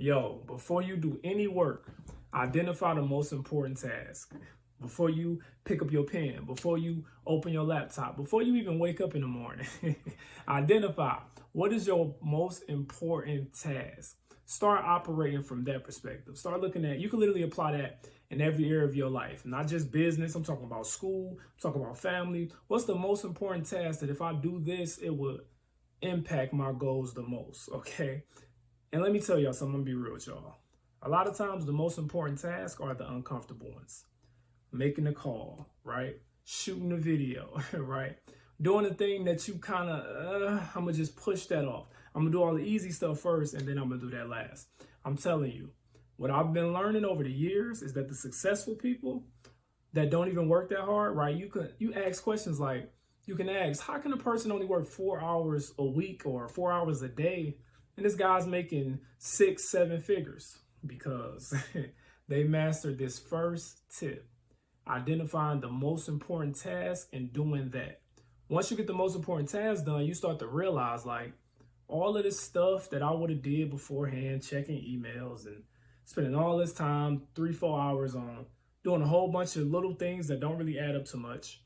Yo, before you do any work, identify the most important task. Before you pick up your pen, before you open your laptop, before you even wake up in the morning, identify what is your most important task. Start operating from that perspective. Start looking at, you can literally apply that in every area of your life, not just business. I'm talking about school, I'm talking about family. What's the most important task that if I do this, it would impact my goals the most, okay? And let me tell y'all something, I'm gonna be real with y'all. A lot of times the most important tasks are the uncomfortable ones. Making the call, right? Shooting the video, right? Doing the thing that you kind of, I'm gonna just push that off. I'm gonna do all the easy stuff first and then I'm gonna do that last. I'm telling you, what I've been learning over the years is that the successful people that don't even work that hard, right? You ask questions like, you can ask, how can a person only work 4 hours a week or 4 hours a day and this guy's making 6, 7 figures? Because they mastered this first tip, identifying the most important task and doing that. Once you get the most important task done, you start to realize like all of this stuff that I would have did beforehand, checking emails and spending all this time, 3, 4 hours on doing a whole bunch of little things that don't really add up to much.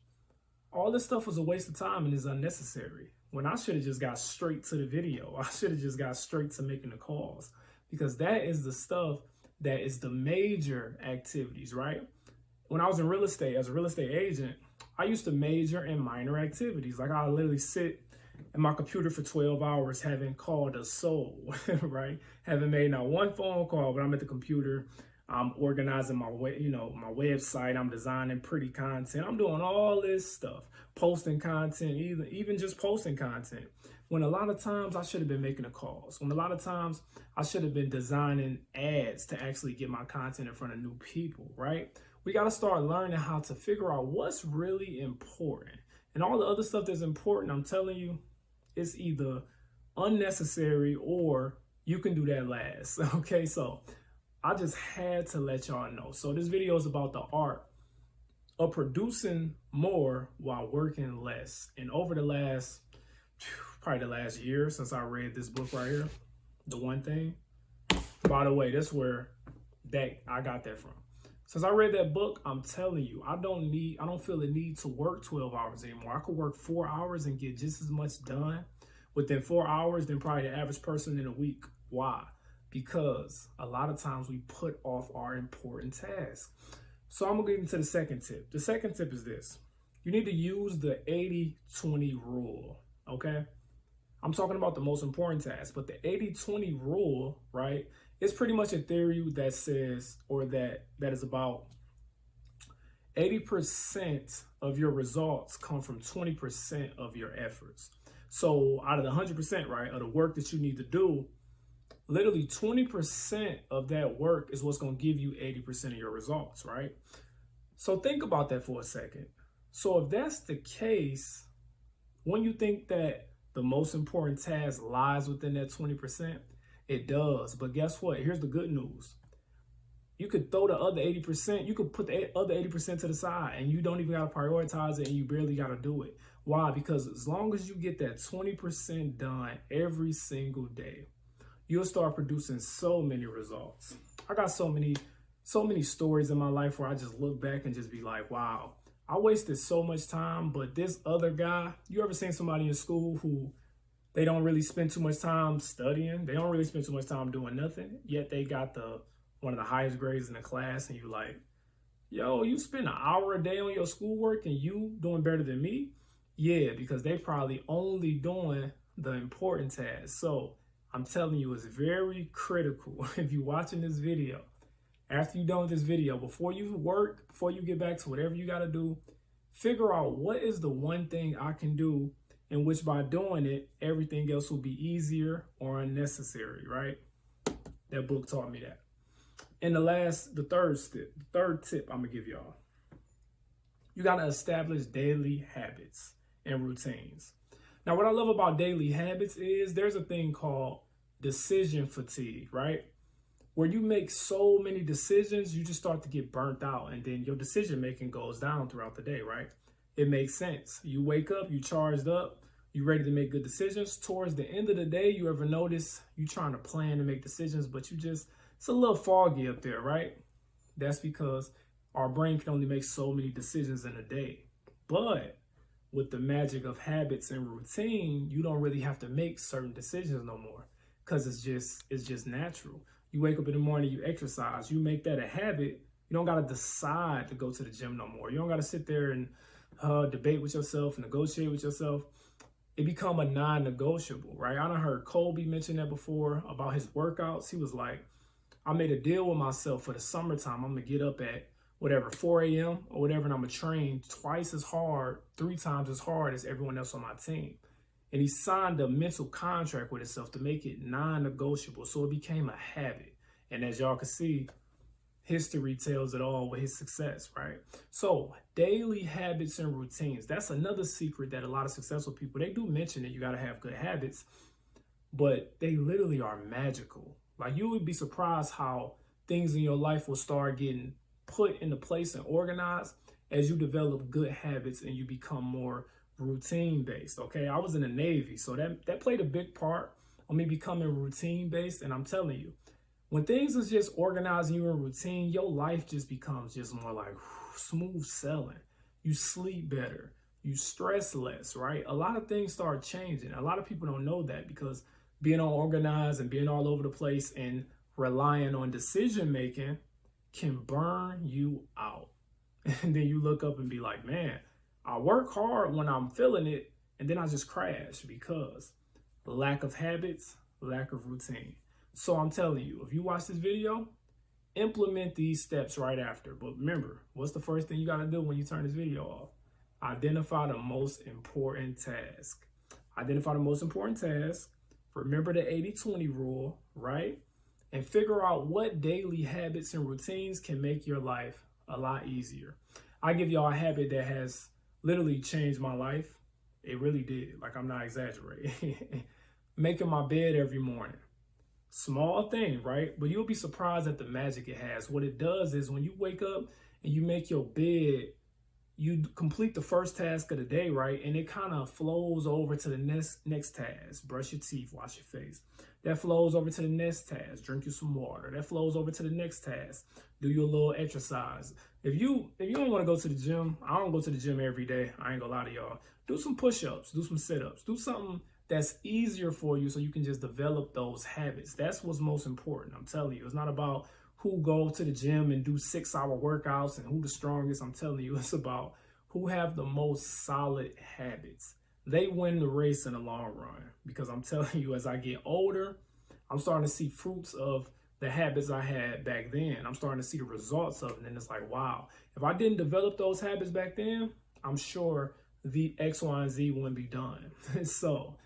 All this stuff was a waste of time and is unnecessary. When I should have just got straight to the video. I should have just got straight to making the calls, because that is the stuff that is the major activities, right? When I was in real estate, as a real estate agent, I used to major in minor activities. Like I literally sit in my computer for 12 hours, haven't called a soul, right? Haven't made not one phone call, but I'm at the computer. I'm organizing my my website. I'm designing pretty content. I'm doing all this stuff, posting content, even just posting content. When a lot of times I should have been making the calls. When a lot of times I should have been designing ads to actually get my content in front of new people, right? We got to start learning how to figure out what's really important. And all the other stuff that's important, I'm telling you, it's either unnecessary or you can do that last. Okay, so I just had to let y'all know. So this video is about the art of producing more while working less. And over the last, probably the last year since I read this book right here, The One Thing. By the way, that's where I got that from. Since I read that book, I'm telling you, I don't feel the need to work 12 hours anymore. I could work 4 hours and get just as much done within 4 hours than probably the average person in a week. Why? Because a lot of times we put off our important tasks. So I'm gonna get into the second tip. The second tip is this. You need to use the 80-20 rule, okay? I'm talking about the most important tasks, but the 80-20 rule, right? It's pretty much a theory that says, or that is about 80% of your results come from 20% of your efforts. So out of the 100%, right, of the work that you need to do, literally 20% of that work is what's going to give you 80% of your results, right? So think about that for a second. So if that's the case, when you think that the most important task lies within that 20%, it does. But guess what? Here's the good news. You could throw the other 80%, you could put the other 80% to the side and you don't even got to prioritize it and you barely got to do it. Why? Because as long as you get that 20% done every single day, you'll start producing so many results. I got so many stories in my life where I just look back and just be like, wow, I wasted so much time, but this other guy, you ever seen somebody in school who they don't really spend too much time studying? They don't really spend too much time doing nothing, yet they got one of the highest grades in the class, and you like, yo, you spend an hour a day on your schoolwork and you doing better than me? Yeah, because they probably only doing the important tasks. So I'm telling you, it's very critical if you're watching this video, after you're done with this video, before you work, before you get back to whatever you got to do, figure out what is the one thing I can do in which by doing it, everything else will be easier or unnecessary, right? That book taught me that. And the third tip I'm gonna give y'all, you gotta establish daily habits and routines. Now, what I love about daily habits is there's a thing called decision fatigue, right? Where you make so many decisions, you just start to get burnt out and then your decision making goes down throughout the day, right? It makes sense. You wake up, you charged up, You ready to make good decisions? Towards the end of the day, you ever notice you trying to plan to make decisions, but it's a little foggy up there, right? That's because our brain can only make so many decisions in a day. But with the magic of habits and routine, you don't really have to make certain decisions no more because it's just natural. You wake up in the morning, you exercise, you make that a habit. You don't got to decide to go to the gym no more. You don't got to sit there and debate with yourself and negotiate with yourself. It become a non-negotiable, right? I done heard Kobe mention that before about his workouts. He was like, I made a deal with myself for the summertime. I'm going to get up at whatever, 4 a.m. or whatever, and I'm going to train twice as hard, 3 times as hard as everyone else on my team. And he signed a mental contract with himself to make it non-negotiable. So it became a habit. And as y'all can see, history tells it all with his success, right? So daily habits and routines, that's another secret that a lot of successful people, they do mention that you got to have good habits, but they literally are magical. Like, you would be surprised how things in your life will start getting put into place and organized as you develop good habits and you become more routine based. Okay, I was in the Navy, so that played a big part on me becoming routine based. And I'm telling you, when things is just organizing you in routine, your life just becomes just more like smooth sailing. You sleep better, you stress less, right? A lot of things start changing. A lot of people don't know that because being unorganized and being all over the place and relying on decision making can burn you out. And then you look up and be like, man, I work hard when I'm feeling it, and then I just crash because lack of habits, lack of routine. So I'm telling you, if you watch this video, implement these steps right after. But remember, what's the first thing you got to do when you turn this video off? Identify the most important task. Identify the most important task. Remember the 80-20 rule, right? And figure out what daily habits and routines can make your life a lot easier. I give y'all a habit that has literally changed my life. It really did. Like, I'm not exaggerating. Making my bed every morning. Small thing, right? But you'll be surprised at the magic it has. What it does is when you wake up and you make your bed, you complete the first task of the day, right? And it kind of flows over to the next task. Brush your teeth, wash your face. That flows over to the next task. Drink you some water. That flows over to the next task. Do your little exercise. If you don't want to go to the gym, I don't go to the gym every day. I ain't gonna lie to y'all. Do some push-ups, do some sit-ups, do something that's easier for you so you can just develop those habits. That's what's most important. I'm telling you, it's not about who go to the gym and do 6-hour workouts and who the strongest. I'm telling you, it's about who have the most solid habits. They win the race in the long run, because I'm telling you, as I get older, I'm starting to see fruits of the habits I had back then. I'm starting to see the results of it. And it's like, wow, if I didn't develop those habits back then, I'm sure the X, Y, and Z wouldn't be done. So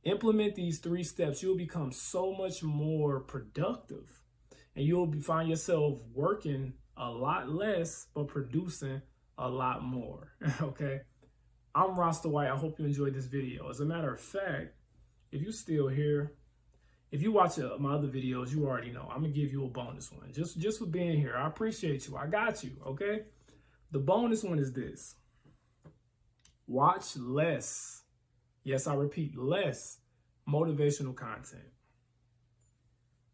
implement these 3 steps. You'll become so much more productive, and you'll find yourself working a lot less, but producing a lot more. Okay. I'm Rasta White. I hope you enjoyed this video. As a matter of fact, if you're still here, if you watch my other videos, you already know I'm gonna give you a bonus one just for being here. I appreciate you. I got you. Okay. The bonus one is this: watch less. Yes, I repeat, less motivational content.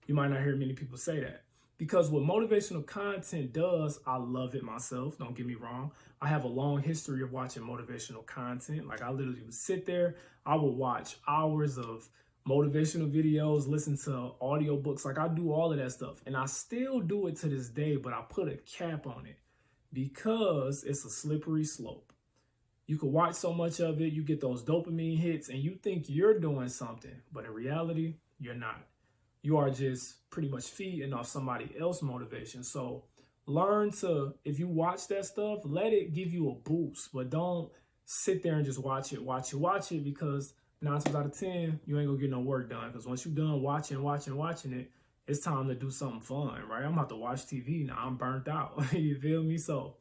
You might not hear many people say that, because what motivational content does, I love it myself. Don't get me wrong. I have a long history of watching motivational content. Like, I literally would sit there, I would watch hours of motivational videos, listen to audiobooks. Like, I do all of that stuff, and I still do it to this day, but I put a cap on it because it's a slippery slope. You can watch so much of it, you get those dopamine hits, and you think you're doing something, but in reality, you're not. You are just pretty much feeding off somebody else's motivation. So learn to, if you watch that stuff, let it give you a boost, but don't sit there and just watch it, because 9 times out of 10, you ain't gonna get no work done. Because once you're done watching it, it's time to do something fun, right? I'm about to watch TV now. I'm burnt out. You feel me? So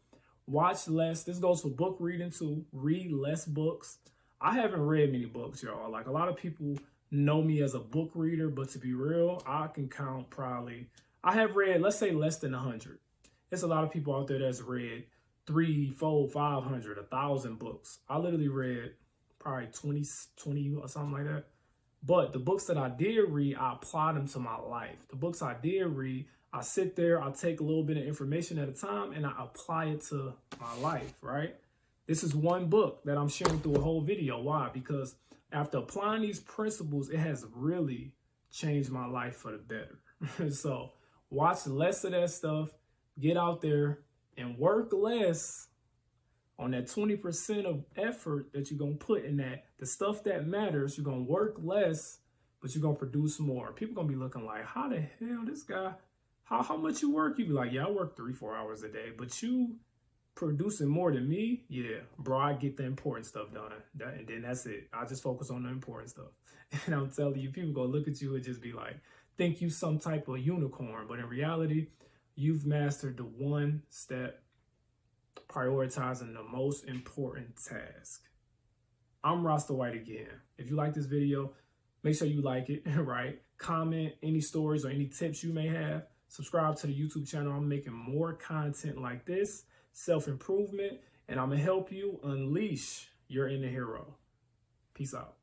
watch less. This goes for book reading too. Read less books. I haven't read many books, y'all. Like, a lot of people know me as a book reader, but to be real, I can count probably, I have read, let's say, less than 100. There's a lot of people out there that's read 300, 400, 500, 1,000 books. I literally read probably 20 or something like that. But the books that I did read, I apply them to my life. The books I did read, I sit there, I take a little bit of information at a time and I apply it to my life, right? This is one book that I'm sharing through a whole video. Why? Because after applying these principles, it has really changed my life for the better. So watch less of that stuff, get out there and work less on that 20% of effort that you're going to put in that. The stuff that matters, you're going to work less, but you're going to produce more. People going to be looking like, how the hell this guy, how much you work? You be like, yeah, I work 3-4 hours a day, but you producing more than me? Yeah, bro, I get the important stuff done. And then that's it. I just focus on the important stuff. And I'm telling you, people go look at you and just be like, think you some type of unicorn. But in reality, you've mastered the one step, prioritizing the most important task. I'm Rasta White again. If you like this video, make sure you like it, right? Comment any stories or any tips you may have. Subscribe to the YouTube channel. I'm making more content like this, self-improvement, and I'm going to help you unleash your inner hero. Peace out.